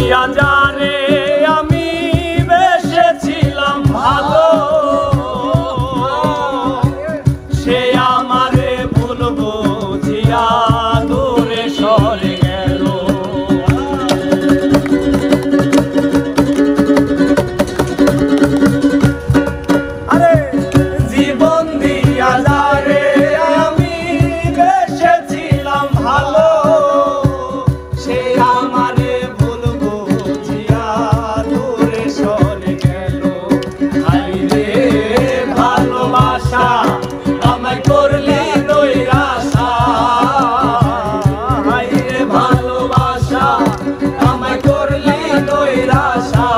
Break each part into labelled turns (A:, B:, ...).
A: দিয়া জানে আমি বেসেছিলাম ভালো, সে আমারে ভুল বুঝিয়া দূরে সরে গেল। আরে জীবন দিয়া যারে আমি বেসেছিলাম ভালো, সে আমারে ভুল বুঝিয়া দূরে সরে গেল। হায়রে ভালোবাসা আমায় করলি নৈরাশা, হায়রে ভালোবাসা আমায় করলি নৈরাশা।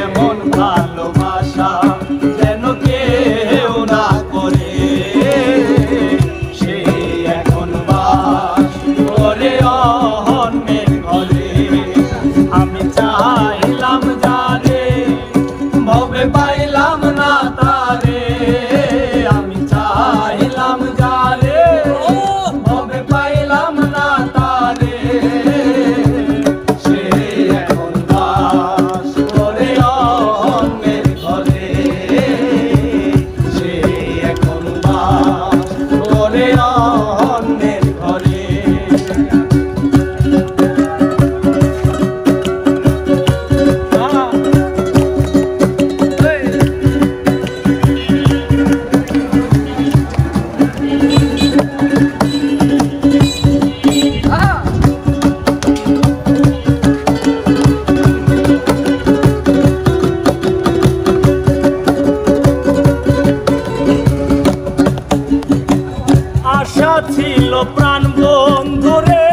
A: এমন ভালোবাসা যেন কেউ না করে, সে এখন বাস করে অন্যের ঘরে। আমি চাইলাম যারে ভবে পাইলাম না তারে, আমি চাইলাম যারে ভবে পাইলাম না তারে। সে এখন বাস করে অন্যের ঘরে, সে এখন বাস করে অন্যের ঘরে। আশা ছিল প্রাণ বন্ধুরে